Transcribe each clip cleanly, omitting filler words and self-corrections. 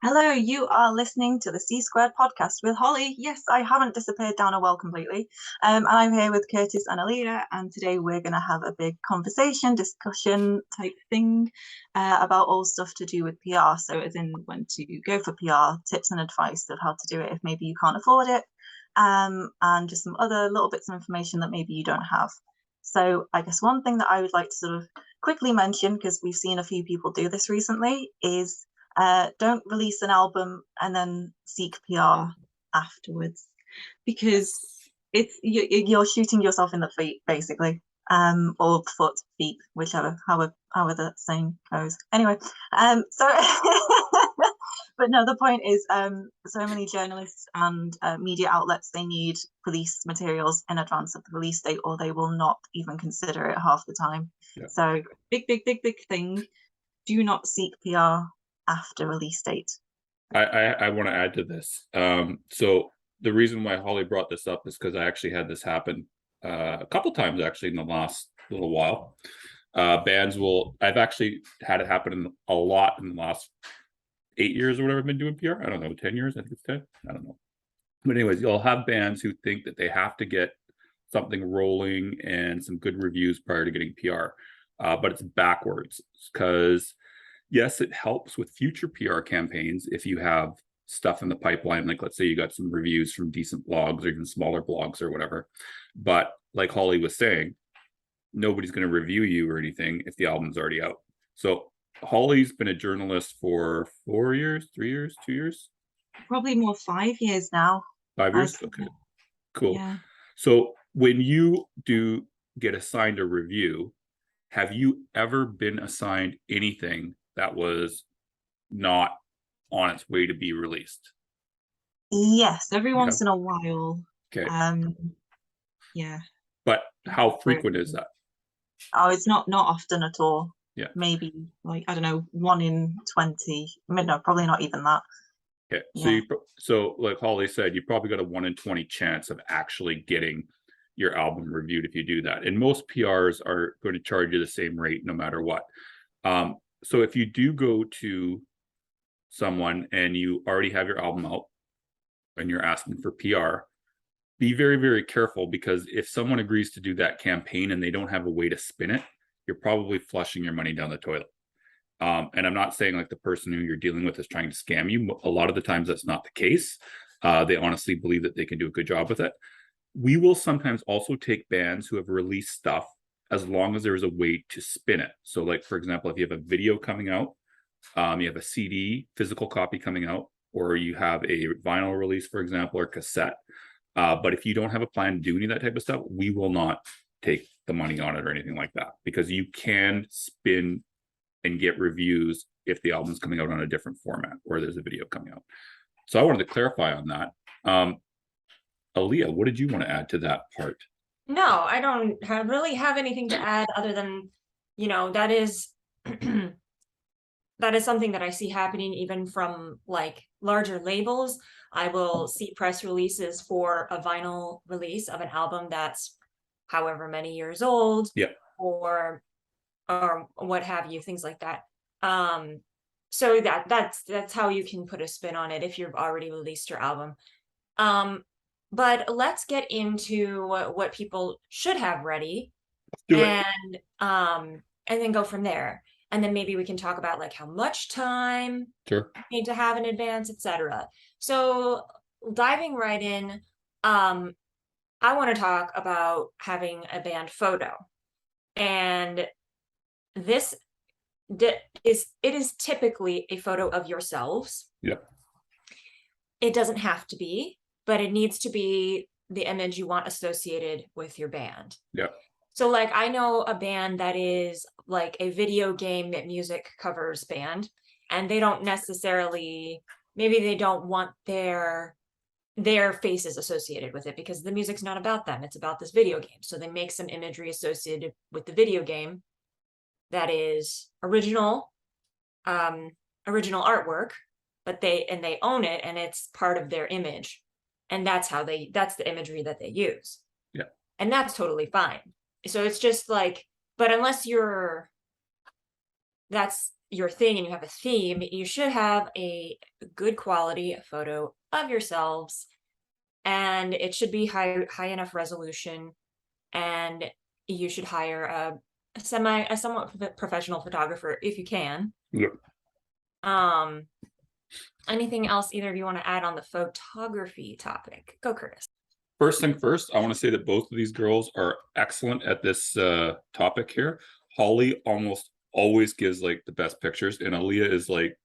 Hello, you are listening to the C Squared podcast with Holly. Yes, I haven't disappeared down a well completely. And I'm here with Curtis and Aaliyah, and today we're going to have a big conversation, discussion type thing about all stuff to do with PR. So, as in when to go for PR, tips and advice of how to do it if maybe you can't afford it, and just some other little bits of information that maybe you don't have. So, I guess one thing that I would like to sort of quickly mention, because we've seen a few people do this recently, is don't release an album and then seek PR afterwards, because you're shooting yourself in the feet basically, or foot, feet, whichever, however the saying goes. Anyway, so but no, the point is, so many journalists and media outlets, they need release materials in advance of the release date, or they will not even consider it half the time. Yeah. So big thing. Do not seek PR after release date. I want to add to this. So the reason why Holly brought this up is because I actually had this happen a couple times actually in the last little while. I've actually had it happen a lot in the last 8 years or whatever I've been doing PR. I don't know, 10 years, I think it's 10. I don't know. But anyways, you'll have bands who think that they have to get something rolling and some good reviews prior to getting PR. But it's backwards, because yes, it helps with future PR campaigns if you have stuff in the pipeline. Like, let's say you got some reviews from decent blogs or even smaller blogs or whatever. But like Holly was saying, nobody's going to review you or anything if the album's already out. So Holly's been a journalist for 4 years, 3 years, 2 years? Probably more 5 years now. 5 years? Okay, cool. Yeah. So when you do get assigned a review, have you ever been assigned anything that was not on its way to be released? Yes, every once in a while. Okay. Yeah. But how frequent is that? Oh, it's not often at all. Yeah. Maybe like, I don't know, 1 in 20. No, probably not even that. Okay. So Yeah. so like Holly said, you probably got a 1 in 20 chance of actually getting your album reviewed if you do that. And most PRs are going to charge you the same rate no matter what. So if you do go to someone and you already have your album out and you're asking for PR, be very, very careful, because if someone agrees to do that campaign and they don't have a way to spin it, you're probably flushing your money down the toilet. And I'm not saying like the person who you're dealing with is trying to scam you. A lot of the times that's not the case. They honestly believe that they can do a good job with it. We will sometimes also take bands who have released stuff as long as there is a way to spin it. So like, for example, if you have a video coming out, you have a CD physical copy coming out, or you have a vinyl release, for example, or cassette. But if you don't have a plan to do any of that type of stuff, we will not take the money on it or anything like that, because you can spin and get reviews if the album's coming out on a different format or there's a video coming out. So I wanted to clarify on that. Aaliyah, what did you want to add to that part? No, I don't really have anything to add other than, that is that is something that I see happening even from like larger labels. I will see press releases for a vinyl release of an album that's however many years old, Yeah. or what have you, things like that. So that's how you can put a spin on it if you've already released your album. But let's get into what people should have ready, and then go from there. And then maybe we can talk about like how much time you need to have in advance, etc. So diving right in, I want to talk about having a band photo. And this is typically a photo of yourselves. Yep. It doesn't have to be, but it needs to be the image you want associated with your band. Yep. So like, I know a band that is like a video game music covers band, and they don't necessarily, maybe they don't want their faces associated with it because the music's not about them, it's about this video game. So they make some imagery associated with the video game that is original artwork, but they own it and it's part of their image. And that's the imagery that they use. Yeah. And that's totally fine. So it's just like, but unless you're, that's your thing and you have a theme, you should have a good quality photo of yourselves, and it should be high enough resolution, and you should hire a somewhat professional photographer if you can. Yeah. Anything else either of you want to add on the photography topic? Go, Curtis. First thing first, I want to say that both of these girls are excellent at this topic here. Holly almost always gives like the best pictures, and Aaliyah is like,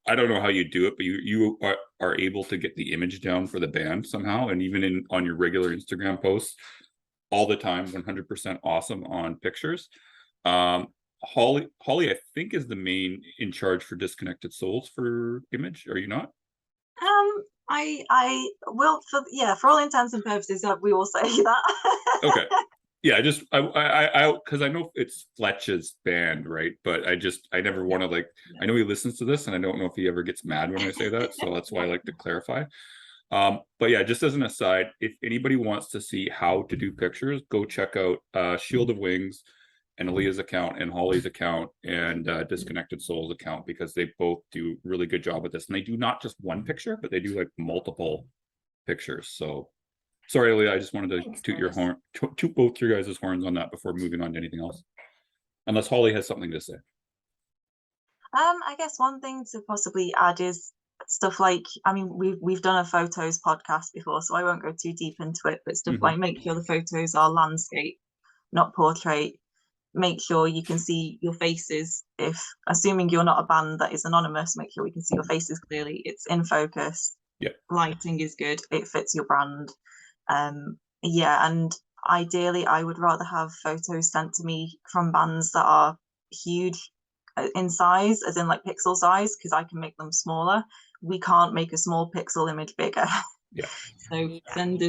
I don't know how you do it, but you are able to get the image down for the band somehow, and even on your regular Instagram posts all the time, 100% awesome on pictures. Holly, I think is the main in charge for Disconnected Souls for image. Are you not? I will, for all intents and purposes, we will say that. Okay. Yeah, because I know it's Fletch's band, right? But I never want to I know he listens to this, and I don't know if he ever gets mad when I say that, so that's why I like to clarify. But yeah, just as an aside, if anybody wants to see how to do pictures, go check out Shield of Wings and Aaliyah's account and Holly's account and Disconnected Souls account, because they both do really good job with this, and they do not just one picture, but they do like multiple pictures. So sorry, Aaliyah, I just wanted to toot your horn, toot both your guys' horns on that before moving on to anything else, unless Holly has something to say. I guess one thing to possibly add is stuff like, I mean, we've done a photos podcast before, so I won't go too deep into it, but stuff like make sure the photos are landscape, not portrait. Make sure you can see your faces. If assuming you're not a band that is anonymous, make sure we can see your faces clearly. It's in focus. Yeah. Lighting is good. It fits your brand. Yeah, and ideally, I would rather have photos sent to me from bands that are huge in size, as in like pixel size, because I can make them smaller. We can't make a small pixel image bigger. Yeah. So send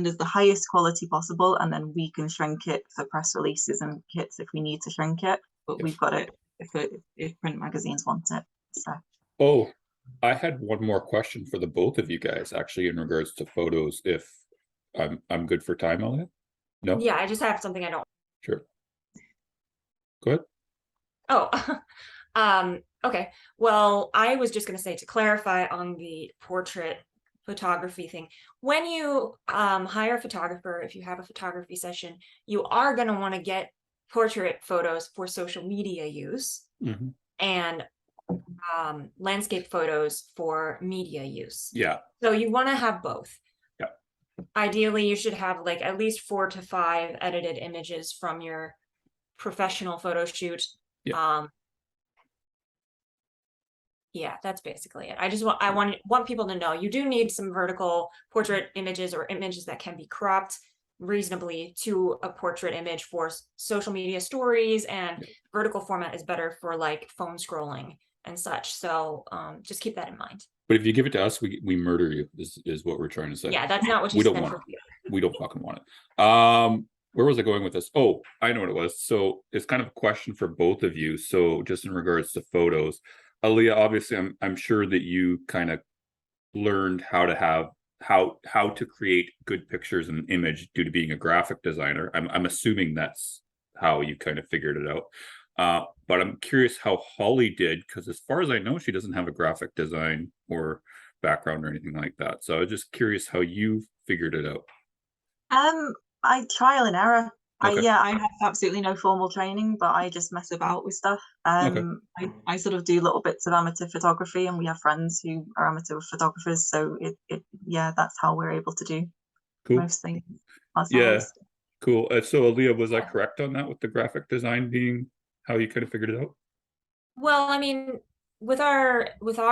us the highest quality possible, and then we can shrink it for press releases and kits if we need to shrink it. But we've got it if print magazines want it. So. Oh, I had one more question for the both of you guys, actually, in regards to photos. If I'm good for time, Elliot? No. Yeah, I just have something I don't. Sure. Go ahead. Oh, okay. Well, I was just going to say, to clarify on the portrait photography thing, when you hire a photographer, if you have a photography session, you are going to want to get portrait photos for social media use and landscape photos for media use. Yeah. So you want to have both. Yeah. Ideally, you should have like at least 4 to 5 edited images from your professional photo shoot. Yeah. Yeah, that's basically it. I want people to know you do need some vertical portrait images or images that can be cropped reasonably to a portrait image for social media stories, and vertical format is better for like phone scrolling and such. So just keep that in mind. But if you give it to us, we murder you, is what we're trying to say. Yeah, that's not what you we don't spend want for. it. We don't fucking want it. Where was I going with this? Oh, I know what it was. So it's kind of a question for both of you. So just in regards to photos, Aaliyah, obviously I'm sure that you kind of learned how to create good pictures and image due to being a graphic designer. I'm assuming that's how you kind of figured it out. But I'm curious how Holly did, because as far as I know, she doesn't have a graphic design or background or anything like that. So I was just curious how you figured it out. I trial and error. Okay. I have absolutely no formal training, but I just mess about with stuff. I sort of do little bits of amateur photography, and we have friends who are amateur photographers, so that's how we're able to do most things ourselves. Yeah, cool. So Aaliyah, was I correct on that, with the graphic design being how you kind of figured it out? Well, I mean, with our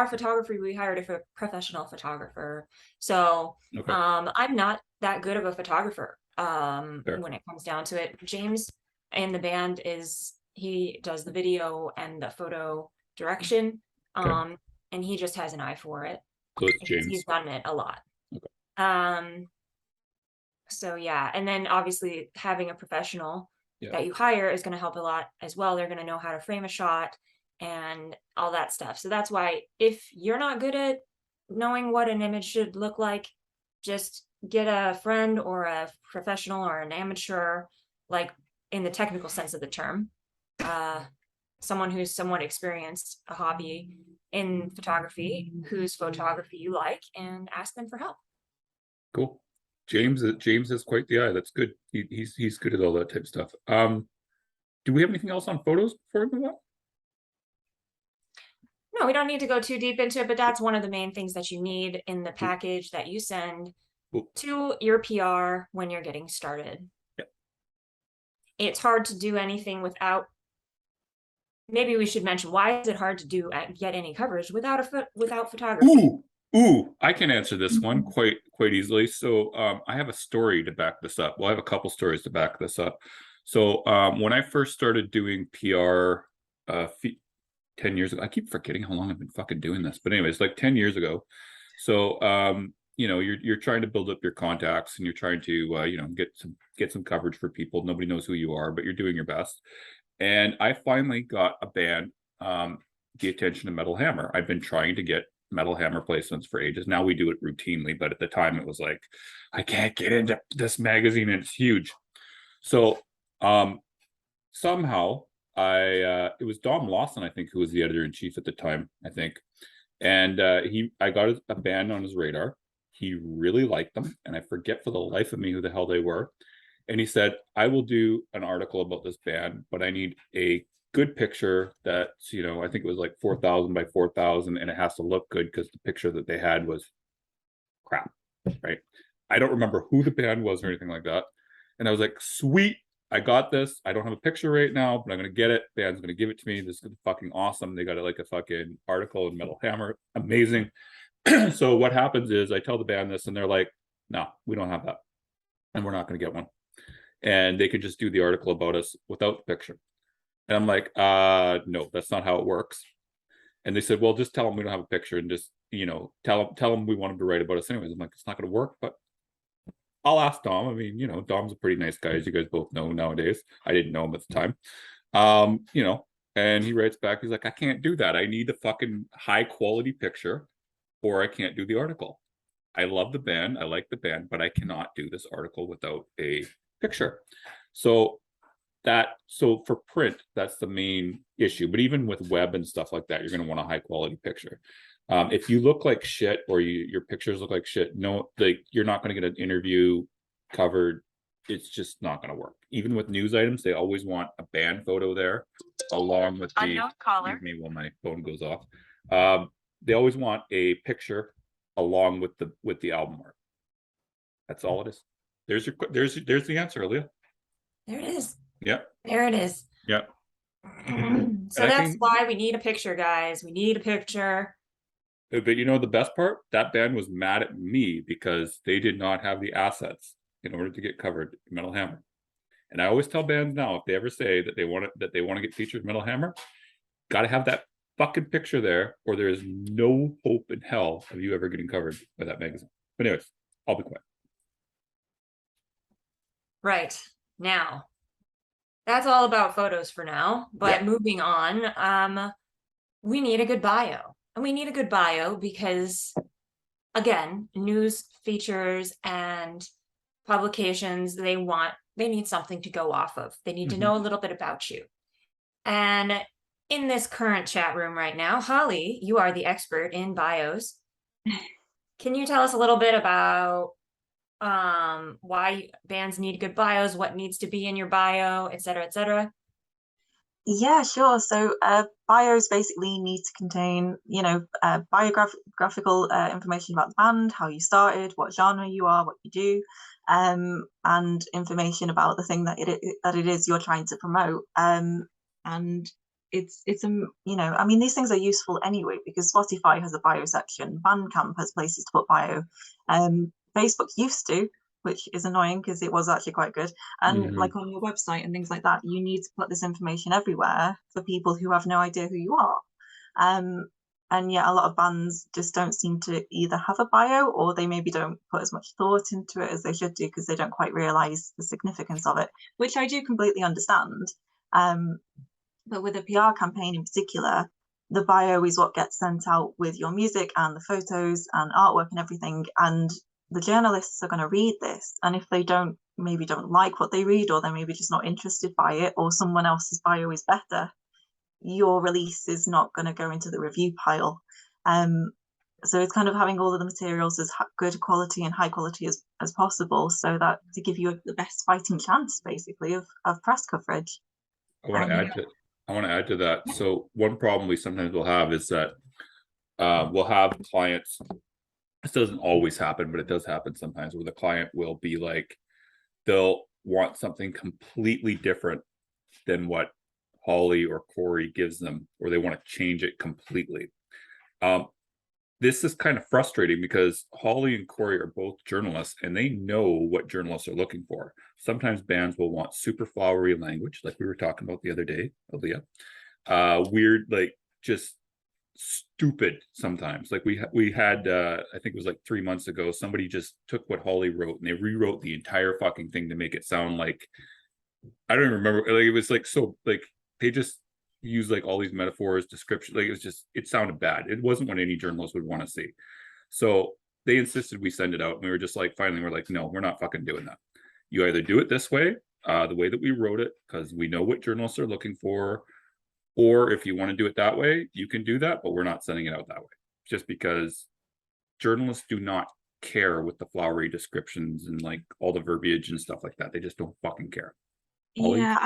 photography, we hired a professional photographer. So I'm not that good of a photographer when it comes down to it. James in the band he does the video and the photo direction, and he just has an eye for it. So it's James. He's done it a lot. So yeah, and then obviously having a professional that you hire is going to help a lot as well. They're going to know how to frame a shot and all that stuff. So that's why, if you're not good at knowing what an image should look like, just get a friend or a professional or an amateur, like in the technical sense of the term, someone who's somewhat experienced a hobby in photography, whose photography you like, and ask them for help. Cool. James has quite the eye. That's good. He's good at all that type of stuff. Do we have anything else on photos before we move on? No, we don't need to go too deep into it, but that's one of the main things that you need in the package that you send to your PR when you're getting started. Yep. It's hard to do anything without. Maybe we should mention, why is it hard to get any coverage without photography? Ooh, I can answer this one quite easily. So I have a story to back this up. Well, I have a couple stories to back this up. So when I first started doing PR 10 years ago, I keep forgetting how long I've been fucking doing this, but anyways, like 10 years ago. So you know, you're trying to build up your contacts, and you're trying to you know, get some coverage for people. Nobody knows who you are, but you're doing your best. And I finally got a band the attention of Metal Hammer. I've been trying to get Metal Hammer placements for ages. Now we do it routinely, but at the time it was like, I can't get into this magazine and it's huge. So somehow it was Dom Lawson, I think, who was the editor-in-chief at the time, I think. And I got a band on his radar. He really liked them, and I forget for the life of me who the hell they were. And he said, I will do an article about this band, but I need a good picture that's, you know, I think it was like 4,000 by 4,000, and it has to look good because the picture that they had was crap, right? I don't remember who the band was or anything like that. And I was like, sweet, I got this. I don't have a picture right now, but I'm going to get it. Band's going to give it to me. This is fucking awesome. They got it like a fucking article in Metal Hammer. Amazing. So what happens is I tell the band this, and they're like, no, we don't have that. And we're not going to get one. And they could just do the article about us without the picture. And I'm like, no, that's not how it works. And they said, well, just tell them we don't have a picture, and just, you know, tell them we want them to write about us anyways. I'm like, it's not going to work, but I'll ask Dom. I mean, you know, Dom's a pretty nice guy, as you guys both know nowadays. I didn't know him at the time. You know, and he writes back, he's like, I can't do that. I need a fucking high quality picture, or I can't do the article. I love the band, I like the band, but I cannot do this article without a picture. So for print, that's the main issue. But even with web and stuff like that, you're going to want a high quality picture. If you look like shit, or your pictures look like shit, no, like, you're not going to get an interview covered. It's just not going to work. Even with news items, they always want a band photo there, along with the Unknown caller. Excuse me while my phone goes off. They always want a picture along with the album art. That's all it is. There's the answer, Aaliyah. There it is. Yeah. There it is. Yeah. So that's why we need a picture, guys. We need a picture. But you know the best part? That band was mad at me because they did not have the assets in order to get covered in Metal Hammer. And I always tell bands now, if they ever say that they want to get featured in Metal Hammer, got to have that fucking picture there, or there is no hope in hell of you ever getting covered by that magazine. But anyways, I'll be quiet. Right. Now, that's all about photos for now. But moving on, we need a good bio. And we need a good bio because, again, news features and publications, they need something to go off of. They need to know a little bit about you. And in this current chat room right now, Holly, you are the expert in bios. Can you tell us a little bit about why bands need good bios, what needs to be in your bio, et cetera, et cetera? Yeah, sure. So bios basically need to contain, you know, biographical information about the band, how you started, what genre you are, what you do, and information about the thing that it is you're trying to promote. And it's you know, I mean, these things are useful anyway because Spotify has a bio section, Bandcamp has places to put bio, Facebook used to, which is annoying because it was actually quite good. And like on your website and things like that, you need to put this information everywhere for people who have no idea who you are. And yeah, a lot of bands just don't seem to either have a bio, or they maybe don't put as much thought into it as they should do because they don't quite realize the significance of it, which I do completely understand. But with a PR campaign in particular, the bio is what gets sent out with your music and the photos and artwork and everything. And the journalists are going to read this, and if they maybe don't like what they read, or they're maybe just not interested by it, or someone else's bio is better, your release is not going to go into the review pile. So it's kind of having all of the materials as good quality and high quality as possible, so that to give you the best fighting chance, basically, of press coverage. I want to add to that. So one problem we sometimes will have is that we'll have clients. This doesn't always happen, but it does happen sometimes, where the client will be like, they'll want something completely different than what Holly or Corey gives them, or they want to change it completely. This is kind of frustrating because Holly and Corey are both journalists and they know what journalists are looking for. Sometimes bands will want super flowery language, like we were talking about the other day, Aaliyah. Weird, like just stupid sometimes. Like we had I think it was like 3 months ago, somebody just took what Holly wrote and they rewrote the entire fucking thing to make it sound like, I don't even remember, like it was like, so like they just use like all these metaphors, description, like it sounded bad. It wasn't what any journalist would want to see. So they insisted we send it out, and we were just like, finally we're like, no, we're not fucking doing that. You either do it this way, the way that we wrote it, because we know what journalists are looking for, or if you want to do it that way, you can do that, but we're not sending it out that way. Just because journalists do not care with the flowery descriptions and like all the verbiage and stuff like that. They just don't fucking care. Holly? Yeah,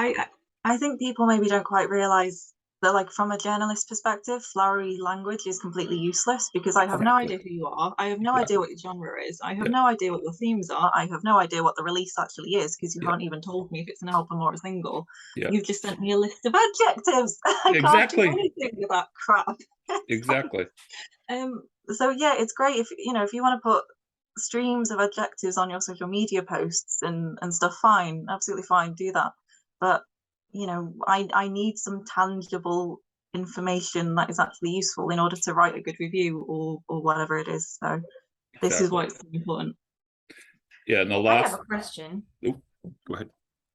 I think people maybe don't quite realize that, like, from a journalist perspective, flowery language is completely useless, because I have no idea who you are. I have no idea what your genre is. I have no idea what your themes are. I have no idea what the release actually is, because you haven't even told me if it's an album or a single. You've just sent me a list of adjectives. I can't do anything with that crap. Exactly. So yeah, it's great if you want to put streams of adjectives on your social media posts and stuff, fine, absolutely fine, do that. But I need some tangible information that is actually useful in order to write a good review or whatever it is. So this is why it's so important. Yeah, and the last, I have a question. Oh, go ahead.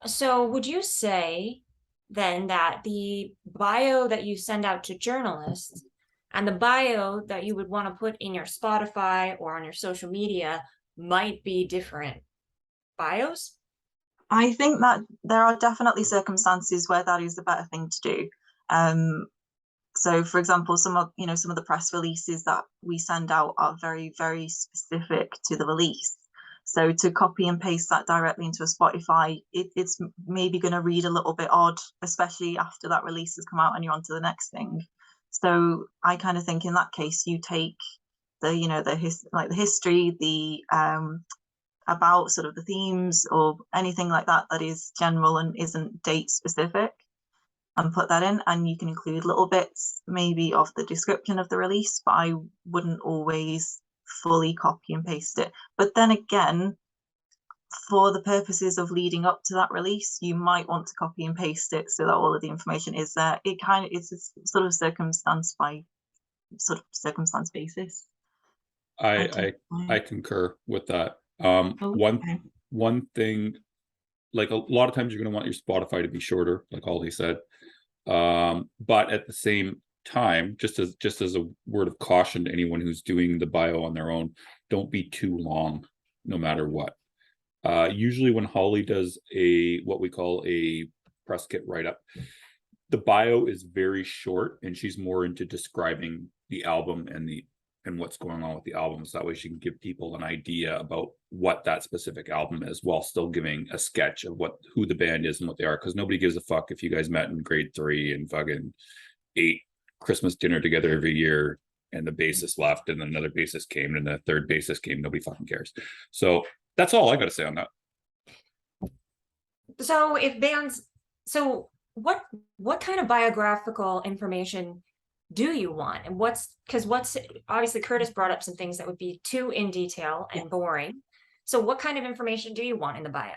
So would you say then that the bio that you send out to journalists and the bio that you would want to put in your Spotify or on your social media might be different bios? I think that there are definitely circumstances where that is the better thing to do. So, for example, some of the press releases that we send out are very, very specific to the release. So to copy and paste that directly into a Spotify, it's maybe going to read a little bit odd, especially after that release has come out and you're on to the next thing. So I kind of think in that case, you take the history, the about sort of the themes or anything like that is general and isn't date specific, and put that in, and you can include little bits maybe of the description of the release, but I wouldn't always fully copy and paste it. But then again, for the purposes of leading up to that release, you might want to copy and paste it so that all of the information is there. It's a sort of circumstance basis. I concur with that. One thing, like a lot of times you're going to want your Spotify to be shorter, like Holly said. But at the same time, just as a word of caution to anyone who's doing the bio on their own, don't be too long, no matter what. Usually when Holly does what we call a press kit write-up, the bio is very short, and she's more into describing the album and what's going on with the album, so that way she can give people an idea about what that specific album is, while still giving a sketch of who the band is and what they are, because nobody gives a fuck if you guys met in grade 3 and fucking ate Christmas dinner together every year and the bassist left and another bassist came and the third bassist came. Nobody fucking cares. So that's all I got to say on that. So what kind of biographical information do you want? And what's obviously Curtis brought up some things that would be too in detail and boring. So what kind of information do you want in the bio?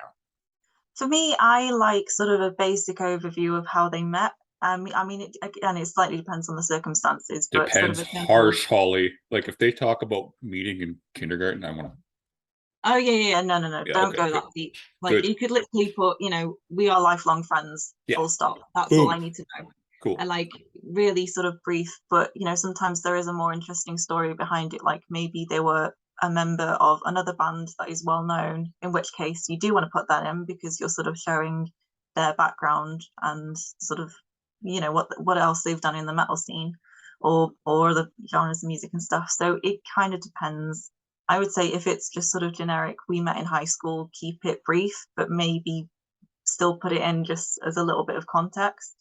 For me, I like sort of a basic overview of how they met. I mean, it slightly depends on the circumstances. But depends, sort of harsh, Holly. Like if they talk about meeting in kindergarten, I want to. Oh yeah, no, don't go that deep. Like you could literally put, we are lifelong friends. Full stop. That's all I need to know. Cool. And like really sort of brief, but sometimes there is a more interesting story behind it. Like maybe they were a member of another band that is well known, in which case you do want to put that in because you're sort of showing their background and sort of what else they've done in the metal scene, or the genres of music and stuff. So it kind of depends. I would say if it's just sort of generic, we met in high school, keep it brief, but maybe still put it in just as a little bit of context.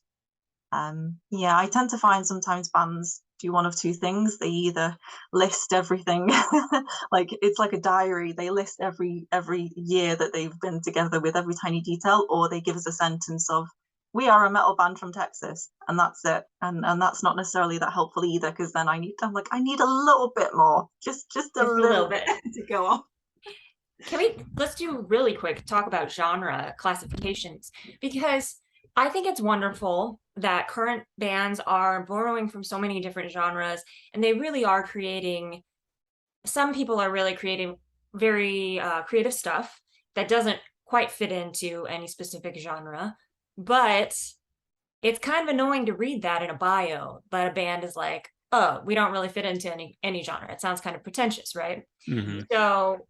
Yeah, I tend to find sometimes bands do one of two things. They either list everything, like it's like a diary. They list every year that they've been together with every tiny detail, or they give us a sentence of, "We are a metal band from Texas," and that's it. And that's not necessarily that helpful either, because then I need a little bit more, just a little bit to go off. Let's do really quick talk about genre classifications, because I think it's wonderful that current bands are borrowing from so many different genres, and they really are creating, some people are really creating very creative stuff that doesn't quite fit into any specific genre. But it's kind of annoying to read that in a bio, but a band is like, oh, we don't really fit into any genre. It sounds kind of pretentious, right? So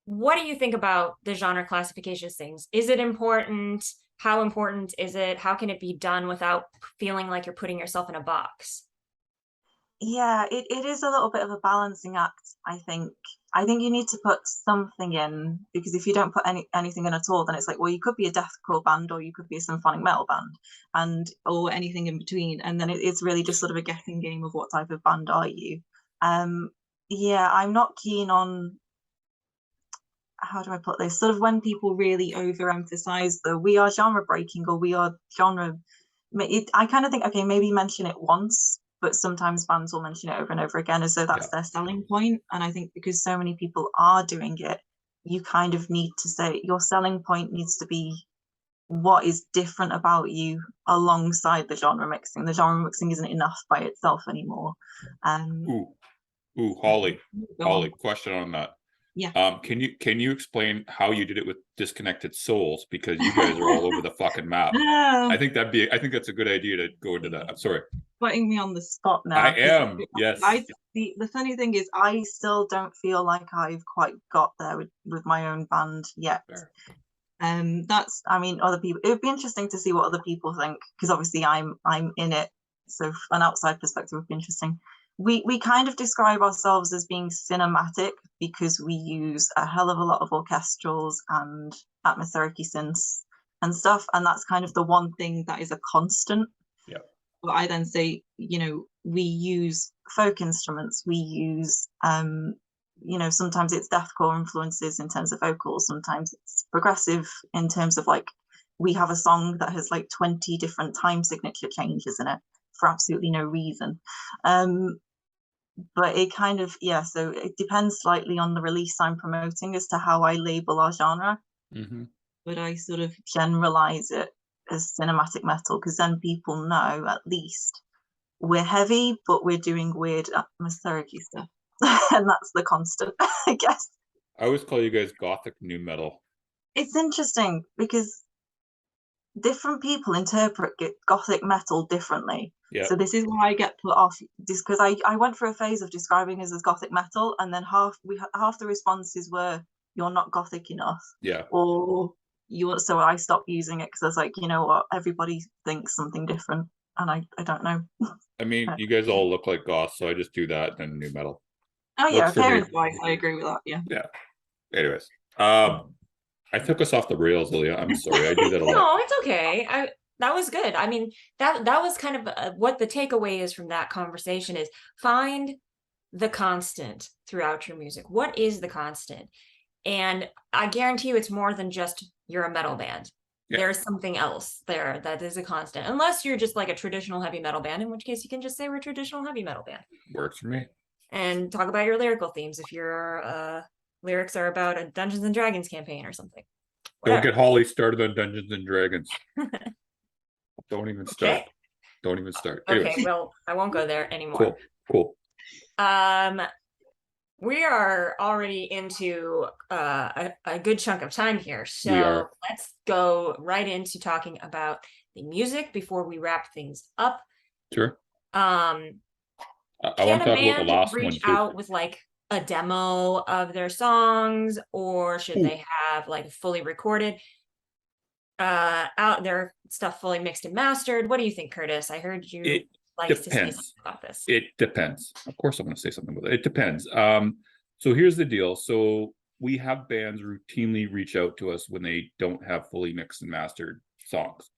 what do you think about the genre classifications things? Is it important? How important is it? How can it be done without feeling like you're putting yourself in a box? Yeah, it is a little bit of a balancing act, I think. I think you need to put something in, because if you don't put anything in at all, then it's like, well, you could be a deathcore band, or you could be a symphonic metal band, or anything in between. And then it's really just sort of a guessing game of what type of band are you. Yeah, I'm not keen on, how do I put this? Sort of when people really overemphasize the "we are genre breaking" or "we are genre," I kind of think, okay, maybe mention it once, but sometimes bands will mention it over and over again as though that's their selling point. And I think because so many people are doing it, you kind of need to say your selling point needs to be what is different about you alongside the genre mixing. The genre mixing isn't enough by itself anymore. Holly, question on that. Yeah. Can you explain how you did it with Disconnected Souls? Because you guys are all over the fucking map. I think that's a good idea to go into that. I'm sorry. Putting me on the spot now. I am, yes. The funny thing is, I still don't feel like I've quite got there with my own band yet. That's, I mean, other people, it would be interesting to see what other people think, because obviously I'm in it, so an outside perspective would be interesting. We kind of describe ourselves as being cinematic because we use a hell of a lot of orchestrals and atmospheric synths and stuff, and that's kind of the one thing that is a constant. Yeah. But I then say, we use folk instruments, we use sometimes it's deathcore influences in terms of vocals, sometimes it's progressive in terms of, like, we have a song that has like 20 different time signature changes in it for absolutely no reason. But it kind of, so it depends slightly on the release I'm promoting as to how I label our genre. But I sort of generalize it as cinematic metal, because then people know at least we're heavy, but we're doing weird atmospheric stuff. And that's the constant, I guess. I always call you guys gothic new metal. It's interesting because different people interpret gothic metal differently. So this is why I get put off, just because I went through a phase of describing us as gothic metal, and then half the responses were, "You're not gothic enough," or so I stopped using it, because I was like, you know what, everybody thinks something different, and I don't know. I mean, you guys all look like goth, so I just do that and new metal. Oh yeah, appearance-wise, I agree with that. Yeah. Anyways, I took us off the rails, Leah. I'm sorry. I do that a lot. No, it's okay. That was good. I mean, that was kind of what the takeaway is from that conversation is find the constant throughout your music. What is the constant? And I guarantee you it's more than just you're a metal band. There's something else there that is a constant. Unless you're just like a traditional heavy metal band, in which case you can just say we're a traditional heavy metal band. Works for me. And talk about your lyrical themes if your lyrics are about a Dungeons and Dragons campaign or something. Don't get Holly started on Dungeons and Dragons. Don't even start. Okay. Don't even start. Anyways. Okay, well, I won't go there anymore. Cool. We are already into a good chunk of time here, so let's go right into talking about the music before we wrap things up. Sure. I want to talk about the last one reach too. out with like a demo of their songs, or should they have like fully recorded? out their stuff fully mixed and mastered? What do you think, Curtis? I heard you It like to say depends. something about this. It depends. Of course, I'm going to say something about it. It depends. So here's the deal. So we have bands routinely reach out to us when they don't have fully mixed and mastered songs.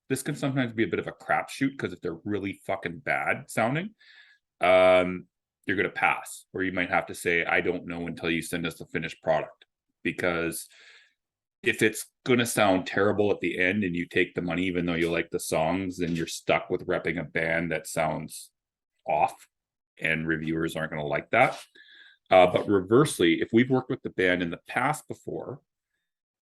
This can sometimes be a bit of a crapshoot because if they're really fucking bad sounding, you're going to pass, or you might have to say, I don't know until you send us the finished product. Because if it's going to sound terrible at the end and you take the money, even though you like the songs, then you're stuck with repping a band that sounds off, and reviewers aren't going to like that. But reversely, if we've worked with the band in the past before,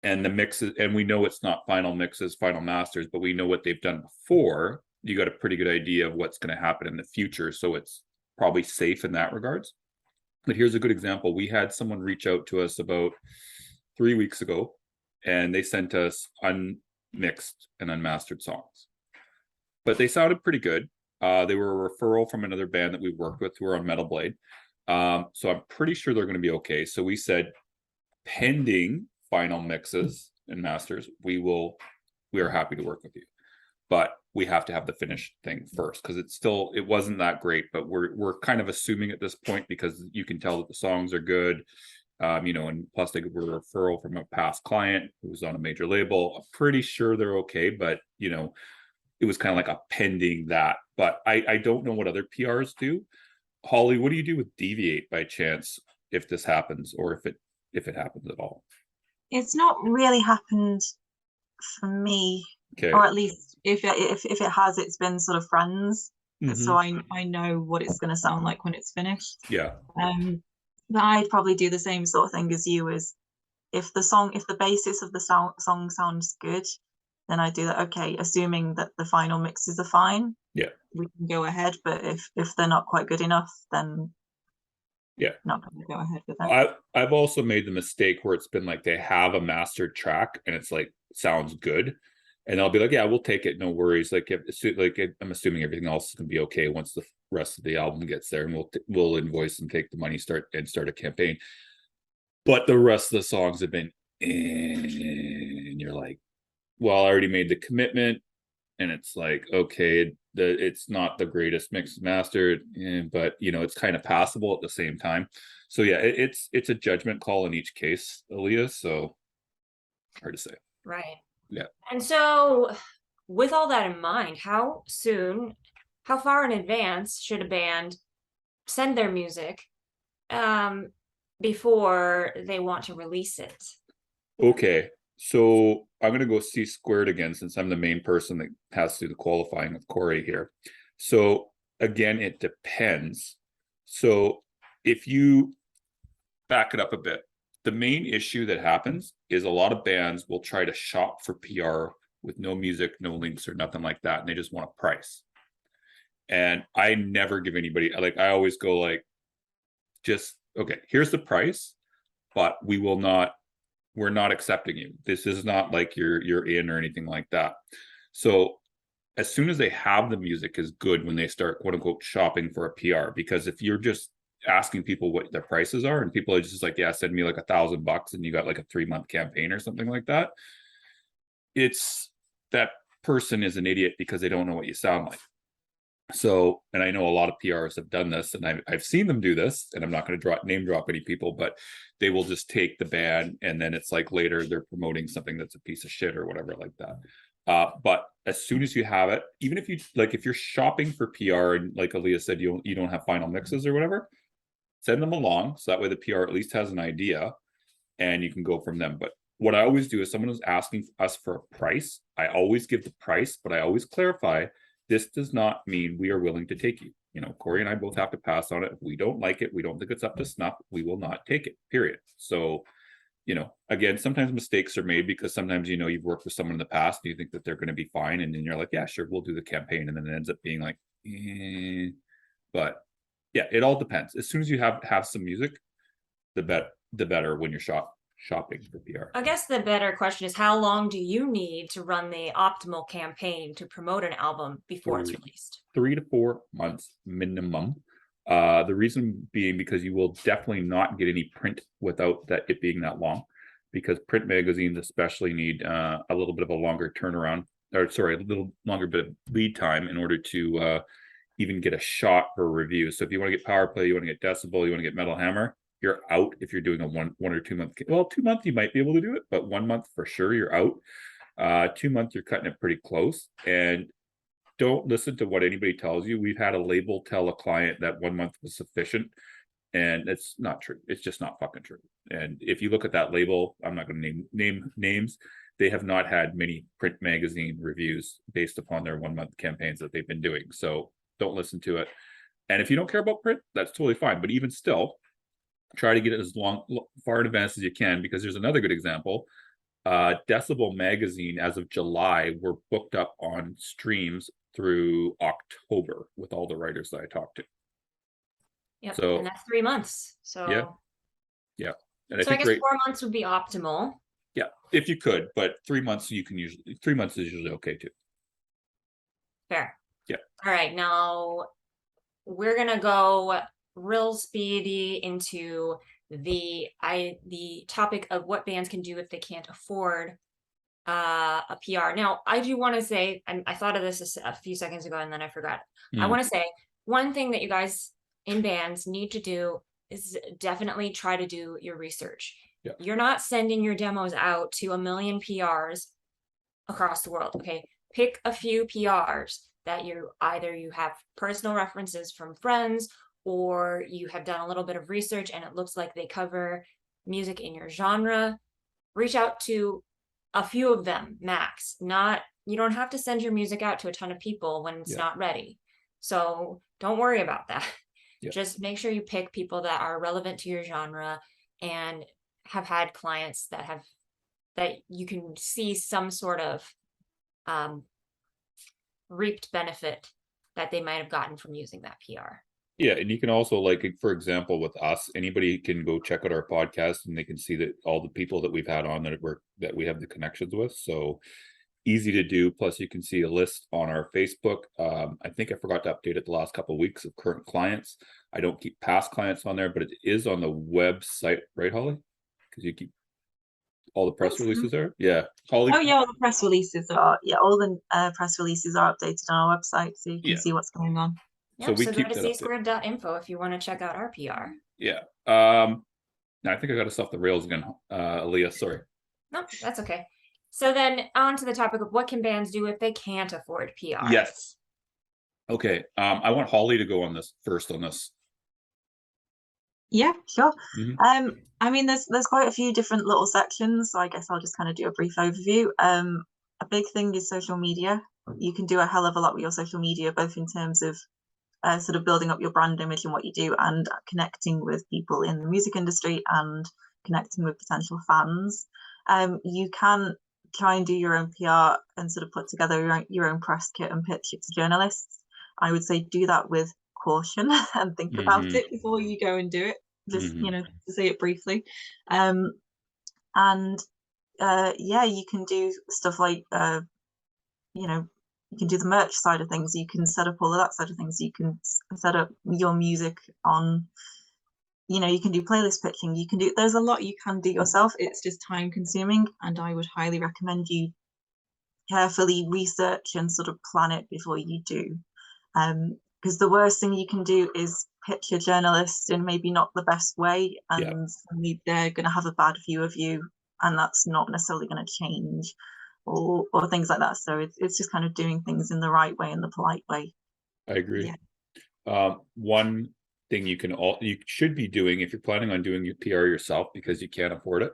and the mixes, and we know it's not final mixes, final masters, but we know what they've done before, you got a pretty good idea of what's going to happen in the future. So it's probably safe in that regards. But here's a good example. We had someone reach out to us about 3 weeks ago, and they sent us unmixed and unmastered songs, but they sounded pretty good. They were a referral from another band that we worked with who are on Metal Blade. So I'm pretty sure they're going to be okay. So we said, pending final mixes and masters, we are happy to work with you, but we have to have the finished thing first, because it wasn't that great, but we're kind of assuming at this point, because you can tell that the songs are good. And plus they were a referral from a past client who was on a major label. I'm pretty sure they're okay, but it was kind of like a pending that. But I don't know what other PRs do. Holly, what do you do with Deviate by chance if this happens, or if it happens at all? It's not really happened for me, Okay. or at least if it has, it's been sort of friends. Mm-hmm. So I know what it's going to sound like when it's finished. Yeah. But I'd probably do the same sort of thing as you. Is if the basis of the song sounds good, then I do that. Okay, assuming that the final mixes are fine. Yeah. We can go ahead. But if they're not quite good enough, then yeah, not going to go ahead with that. I've also made the mistake where it's been like they have a mastered track and it's like sounds good, and I'll be like, yeah, we'll take it, no worries. Like I'm assuming everything else is gonna be okay once the rest of the album gets there, and we'll invoice and take the money, start a campaign. But the rest of the songs have been, and you're like, well, I already made the commitment, and it's like, okay, it's not the greatest mixed mastered, but it's kind of passable at the same time. So yeah, it's a judgment call in each case, Aaliyah. So hard to say. Right. Yeah. And so with all that in mind, how far in advance should a band send their music before they want to release it? Okay. So I'm going to go C squared again, since I'm the main person that has to do the qualifying with Corey here. So again, it depends. So if you back it up a bit, the main issue that happens is a lot of bands will try to shop for PR with no music, no links, or nothing like that, and they just want a price. And I never give anybody, like, I always go like, just, okay, here's the price, but we're not accepting you. This is not like you're in or anything like that. So as soon as they have the music is good when they start, quote unquote, shopping for a PR. Because if you're just asking people what their prices are and people are just like, yeah, send me like $1,000 and you got like a 3-month campaign or something like that, it's that person is an idiot because they don't know what you sound like. So, and I know a lot of PRs have done this, and I've seen them do this, and I'm not going to name drop any people, but they will just take the band, and then it's like later they're promoting something that's a piece of shit or whatever like that. But as soon as you have it, even if you're shopping for PR, and like Aaliyah said, you don't have final mixes or whatever, send them along, so that way the PR at least has an idea, and you can go from them. But what I always do is, someone is asking us for a price, I always give the price, but I always clarify, this does not mean we are willing to take you. Corey and I both have to pass on it. If we don't like it, we don't think it's up to snuff, we will not take it, period. So, again, sometimes mistakes are made because sometimes, you've worked with someone in the past and you think that they're going to be fine. And then you're like, yeah, sure, we'll do the campaign. And then it ends up being like, But yeah, it all depends. As soon as you have some music, the better when you're shopping for PR. I guess the better question is, how long do you need to run the optimal campaign to promote an album before it's released? 3 to 4 months minimum. The reason being because you will definitely not get any print without it being that long. because print magazines especially need a little bit of a longer turnaround, or sorry, a little longer bit of lead time in order to even get a shot for a review. So if you want to get Power Play, you want to get Decibel, you want to get Metal Hammer, you're out if you're doing a one or 2 month. Well, 2 months you might be able to do it, but 1 month for sure you're out. 2 months you're cutting it pretty close. And don't listen to what anybody tells you. We've had a label tell a client that 1 month was sufficient, and it's not true. It's just not fucking true. And if you look at that label, I'm not going to name names. They have not had many print magazine reviews based upon their 1 month campaigns that they've been doing. So don't listen to it. And if you don't care about print, that's totally fine. But even still, try to get it as far in advance as you can, because there's another good example. Decibel magazine, as of July, were booked up on streams through October with all the writers that I talked to. Yep. So, and that's 3 months. So yeah. And so I guess 4 months would be optimal. Yeah, if you could, but 3 months you can usually 3 months is usually okay too. Fair. Yeah. All right, now we're gonna go real speedy into the topic of what bands can do if they can't afford a PR. Now, I do want to say, I thought of this a few seconds ago and then I forgot. I want to say one thing that you guys in bands need to do is definitely try to do your research. Yeah. You're not sending your demos out to a million PRs across the world. Okay, pick a few PRs that you have personal references from friends, or you have done a little bit of research and it looks like they cover music in your genre. Reach out to a few of them max. You don't have to send your music out to a ton of people when it's not ready. So don't worry about that. Yeah. Just make sure you pick people that are relevant to your genre and have had clients that you can see some sort of reaped benefit that they might have gotten from using that PR. Yeah, and you can also, like, for example, with us, anybody can go check out our podcast and they can see that all the people that we've had on that we have the connections with. So easy to do. Plus, you can see a list on our Facebook. I think I forgot to update it the last couple of weeks of current clients. I don't keep past clients on there, but it is on the website, right, Holly? Because you keep all the press releases there. Yeah, Holly. Oh yeah, all the press releases are press releases are updated on our website, so you can see what's going on. Yep, so go to csquared.info if you want to check out our PR. Yeah. I think I got us off the rails again, Aaliyah. Sorry. No, that's okay. So then on to the topic of what can bands do if they can't afford PR. Yes. Okay. I want Holly to go on this first on this. Yeah, sure. I mean, there's quite a few different little sections, so I guess I'll just kind of do a brief overview. A big thing is social media. You can do a hell of a lot with your social media, both in terms of sort of building up your brand image and what you do, and connecting with people in the music industry and connecting with potential fans. You can try and do your own PR and sort of put together your own press kit and pitch it to journalists. I would say do that with caution and think about it before you go and do it. Just to say it briefly. You can do stuff like you can do the merch side of things. You can set up all of that side of things. You can set up your music on, you can do playlist pitching. There's a lot you can do yourself. It's just time consuming. And I would highly recommend you carefully research and sort of plan it before you do. Because the worst thing you can do is pitch a journalist in maybe not the best way. And they're going to have a bad view of you. And that's not necessarily going to change. Or things like that. So it's just kind of doing things in the right way, in the polite way. I agree. One thing you should be doing if you're planning on doing your PR yourself because you can't afford it,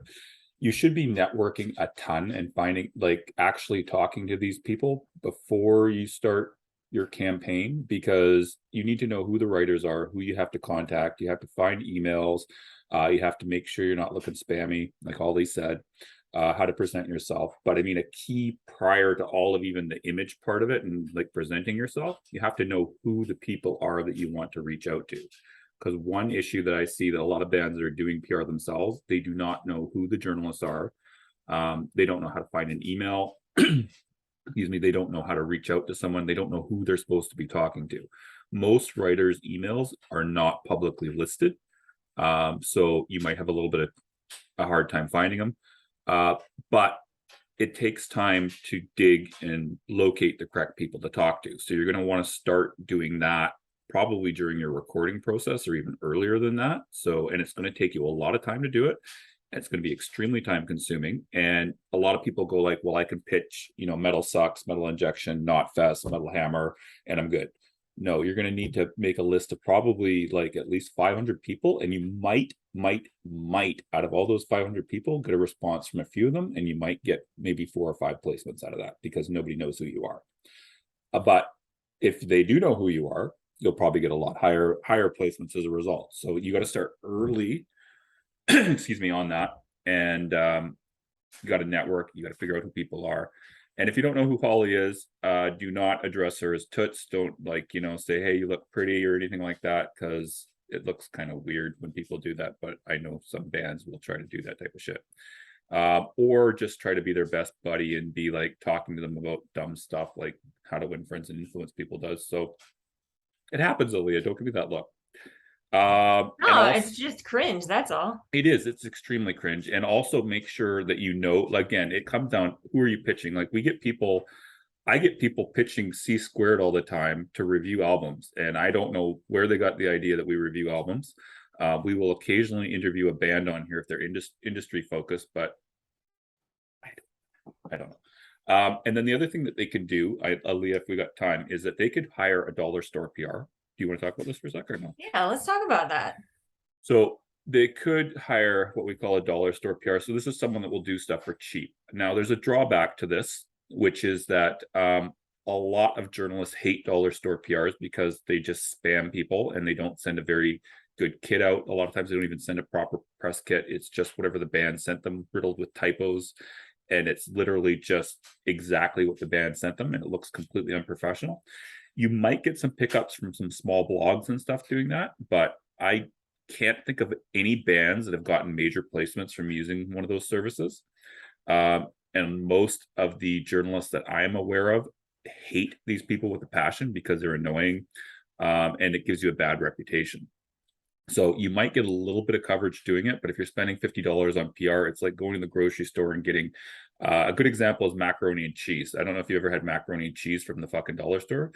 you should be networking a ton and finding, like, actually talking to these people before you start your campaign, because you need to know who the writers are, who you have to contact. You have to find emails. You have to make sure you're not looking spammy, like Holly said. How to present yourself. But I mean, a key prior to all of even the image part of it and like presenting yourself, you have to know who the people are that you want to reach out to. Because one issue that I see that a lot of bands that are doing PR themselves, they do not know who the journalists are. They don't know how to find an email. Excuse me. They don't know how to reach out to someone. They don't know who they're supposed to be talking to. Most writers' emails are not publicly listed. So you might have a little bit of a hard time finding them. But it takes time to dig and locate the correct people to talk to. So you're going to want to start doing that probably during your recording process or even earlier than that. So, and it's going to take you a lot of time to do it. It's going to be extremely time consuming. And a lot of people go like, well, I can pitch, metal sucks, metal injection, not fest, metal hammer, and I'm good. No, you're going to need to make a list of probably like at least 500 people. And you might out of all those 500 people get a response from a few of them. And you might get maybe 4 or 5 placements out of that because nobody knows who you are. But if they do know who you are, you'll probably get a lot higher placements as a result. So you got to start early, excuse me, on that. And you got to network, you got to figure out who people are. And if you don't know who Holly is, do not address her as toots. Don't say, hey, you look pretty or anything like that, because it looks kind of weird when people do that. But I know some bands will try to do that type of shit. Or just try to be their best buddy and be like talking to them about dumb stuff like how to win friends and influence people does. So it happens, Aaliyah. Don't give me that look. No, it's just cringe. That's all. It's extremely cringe. And also make sure that again, it comes down, who are you pitching? Like I get people pitching C Squared all the time to review albums, and I don't know where they got the idea that we review albums. We will occasionally interview a band on here if they're industry focused, but I don't know. And then the other thing that they can do, Aaliyah, if we got time, is that they could hire a dollar store PR. Do you want to talk about this for a second or no? Yeah, let's talk about that. So they could hire what we call a dollar store PR. So this is someone that will do stuff for cheap. Now, there's a drawback to this, which is that a lot of journalists hate dollar store PRs because they just spam people and they don't send a very good kit out. A lot of times they don't even send a proper press kit. It's just whatever the band sent them, riddled with typos. And it's literally just exactly what the band sent them. And it looks completely unprofessional. You might get some pickups from some small blogs and stuff doing that, but I can't think of any bands that have gotten major placements from using one of those services. And most of the journalists that I am aware of hate these people with a passion because they're annoying, and it gives you a bad reputation. So you might get a little bit of coverage doing it, but if you're spending $50 on PR, it's like going to the grocery store and getting a good example is macaroni and cheese. I don't know if you ever had macaroni and cheese from the fucking dollar store.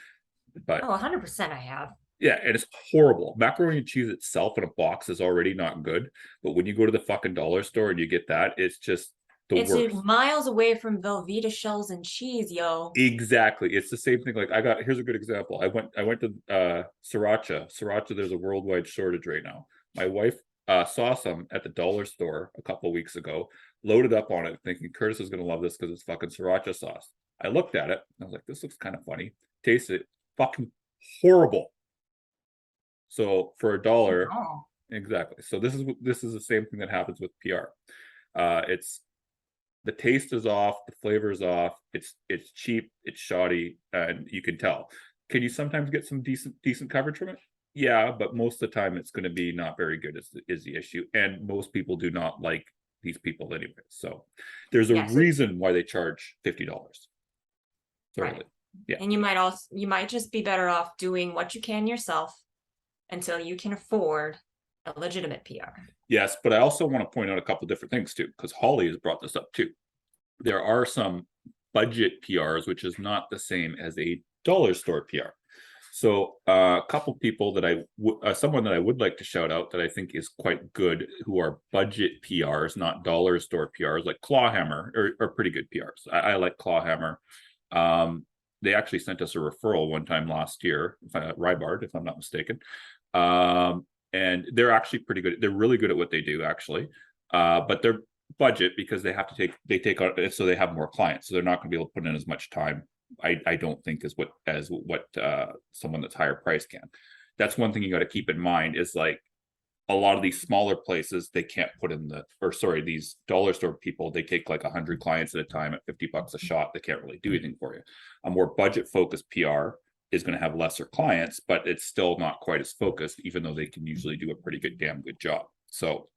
But 100% I have. Yeah, and it's horrible. Macaroni and cheese itself in a box is already not good, but when you go to the fucking dollar store and you get that, it's just the worst. It's miles away from Velveeta shells and cheese, yo. Exactly. It's the same thing. Like here's a good example. I went to Sriracha. Sriracha, there's a worldwide shortage right now. My wife saw some at the dollar store a couple weeks ago, loaded up on it, thinking Curtis is going to love this because it's fucking Sriracha sauce. I looked at it and I was like, this looks kind of funny. Tasted it. Fucking horrible. So for $1, exactly. So this is the same thing that happens with PR. It's the taste is off, the flavor is off. It's cheap, it's shoddy, and you can tell. Can you sometimes get some decent coverage from it? Yeah, but most of the time it's going to be not very good is the issue, and most people do not like these people anyway. So there's a reason why they charge $50. Right. Yeah. And you might just be better off doing what you can yourself until you can afford a legitimate PR. Yes, but I also want to point out a couple different things too, because Holly has brought this up too. There are some budget PRs, which is not the same as a dollar store PR. So a couple people that someone that I would like to shout out that I think is quite good, who are budget PRs, not dollar store PRs, like Clawhammer, are pretty good PRs. I like Clawhammer. They actually sent us a referral one time last year, Rybard, if I'm not mistaken. And they're actually pretty good. They're really good at what they do, actually. But they're budget because they have to take on, so they have more clients. So they're not going to be able to put in as much time, I don't think, as what someone that's higher price can. That's one thing you got to keep in mind is like a lot of these smaller places, they can't put in these dollar store people, they take like 100 clients at a time at $50 a shot. They can't really do anything for you. A more budget focused PR is going to have lesser clients, but it's still not quite as focused, even though they can usually do a pretty damn good job. So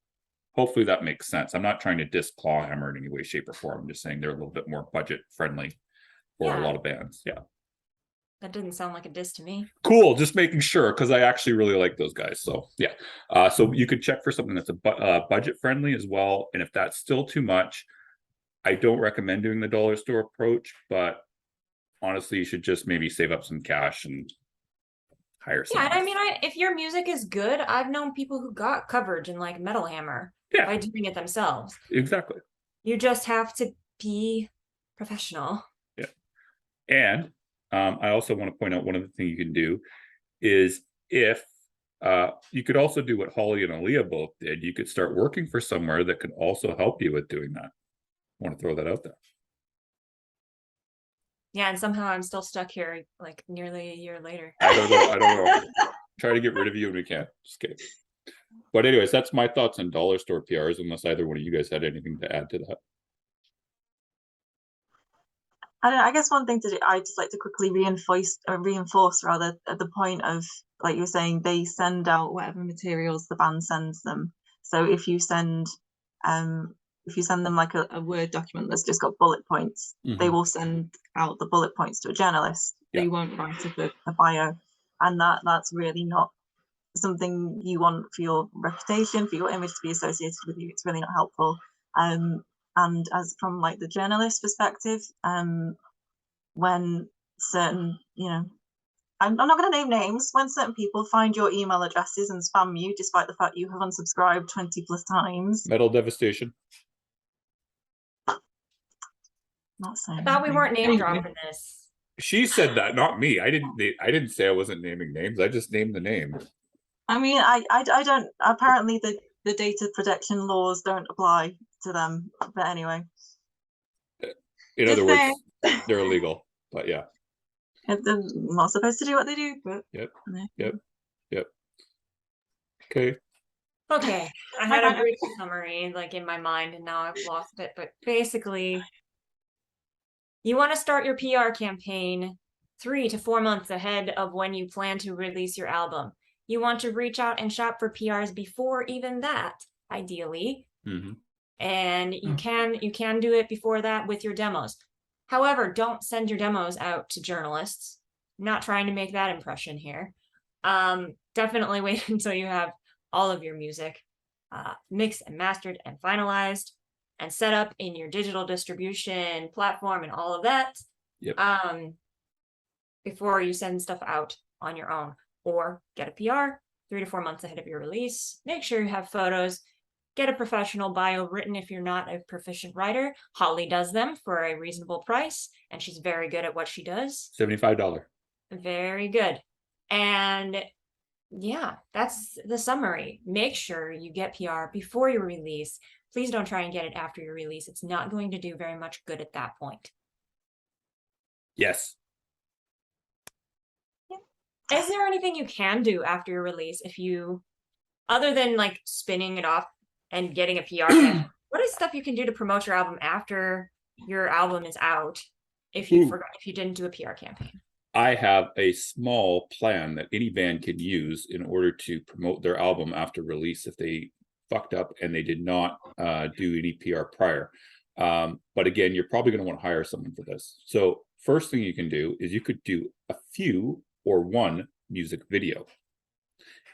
hopefully that makes sense. I'm not trying to diss Clawhammer in any way, shape, or form. I'm just saying they're a little bit more budget friendly for a lot of bands. Yeah. That didn't sound like a diss to me. Cool. Just making sure, because I actually really like those guys. So yeah. So you could check for something that's a budget friendly as well. And if that's still too much, I don't recommend doing the dollar store approach, but honestly, you should just maybe save up some cash and hire Yeah, someone. and I mean, if your music is good, I've known people who got coverage in like Metal Hammer Yeah, by doing it themselves. exactly. You just have to be professional. Yeah. And I also want to point out one other thing you can do is if you could also do what Holly and Aaliyah both did. You could start working for somewhere that could also help you with doing that. I want to throw that out there. Yeah, and somehow I'm still stuck here like nearly a year later. I don't know. Try to get rid of you and we can't. Just kidding. But anyways, that's my thoughts on dollar store PRs, unless either one of you guys had anything to add to that. I don't know, I guess one thing to do, I just like to quickly reinforce rather at the point of, like you were saying, they send out whatever materials the band sends them. So if you send them like a Word document that's just got bullet points, they will send out the bullet points to a journalist. Yeah. They won't write up a bio, and that's really not something you want for your reputation, for your image to be associated with you. It's really not helpful. And as from like the journalist perspective, when certain, I'm not going to name names, when certain people find your email addresses and spam you despite the fact you have unsubscribed 20 plus times. Metal devastation. Not saying. I thought we weren't name dropping this. She said that, not me. I didn't say I wasn't naming names. I just named the name. I mean, I don't, apparently the data protection laws don't apply to them, but anyway. In other words, they're illegal, but yeah. They're not supposed to do what they do, but Yep. Okay. Okay, I had a brief summary like in my mind and now I've lost it, but basically you want to start your PR campaign 3 to 4 months ahead of when you plan to release your album. You want to reach out and shop for PRs before even that, ideally. And you can do it before that with your demos. However, don't send your demos out to journalists. I'm not trying to make that impression here. Definitely wait until you have all of your music mixed and mastered and finalized and set up in your digital distribution platform and all of that. Before you send stuff out on your own, or get a PR 3 to 4 months ahead of your release. Make sure you have photos. Get a professional bio written if you're not a proficient writer. Holly does them for a reasonable price, and she's very good at what she does. $75. Very good. And yeah, that's the summary. Make sure you get PR before your release. Please don't try and get it after your release. It's not going to do very much good at that point. Yes. Is there anything you can do after your release if you, other than like spinning it off and getting a PR campaign, what is stuff you can do to promote your album after your album is out if you didn't do a PR campaign? I have a small plan that any band can use in order to promote their album after release if they fucked up and they did not do any PR prior. But again, you're probably going to want to hire someone for this. So first thing you can do is you could do a few or one music video.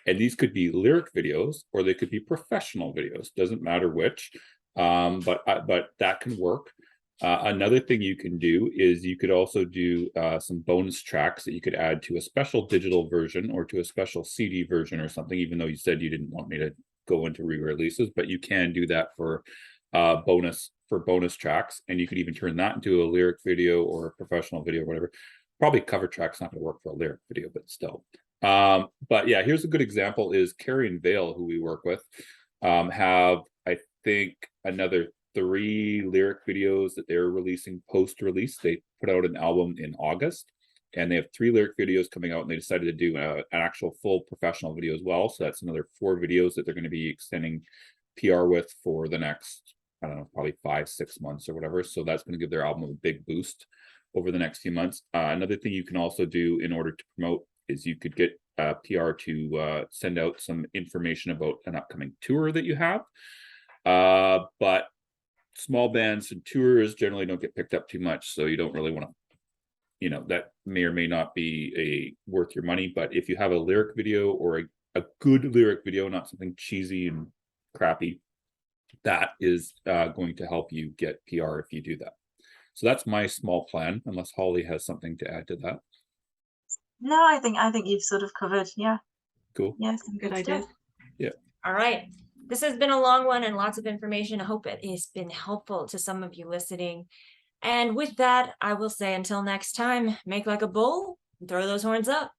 And these could be lyric videos or they could be professional videos. Doesn't matter which, but that can work. Another thing you can do is you could also do some bonus tracks that you could add to a special digital version or to a special CD version or something, even though you said you didn't want me to go into re-releases, but you can do that for bonus tracks. And you could even turn that into a lyric video or a professional video or whatever. Probably cover track's not going to work for a lyric video, but still. But yeah, here's a good example is Carrie and Vale, who we work with, have, I think, another 3 lyric videos that they're releasing post-release. They put out an album in August, and they have 3 lyric videos coming out, and they decided to do an actual full professional video as well. So that's another 4 videos that they're going to be extending PR with for the next, I don't know, probably 5-6 months or whatever. So that's going to give their album a big boost over the next few months. Another thing you can also do in order to promote is you could get PR to send out some information about an upcoming tour that you have. But small bands and tours generally don't get picked up too much, so you don't really want to, that may or may not be worth your money. But if you have a lyric video or a good lyric video, not something cheesy and crappy, that is going to help you get PR if you do that. So that's my small plan, unless Holly has something to add to that. No, I think you've sort of covered. Yeah. Cool. Yeah, some good ideas. stuff. Yeah. All right. This has been a long one and lots of information. I hope it has been helpful to some of you listening. And with that, I will say until next time, make like a bull and throw those horns up.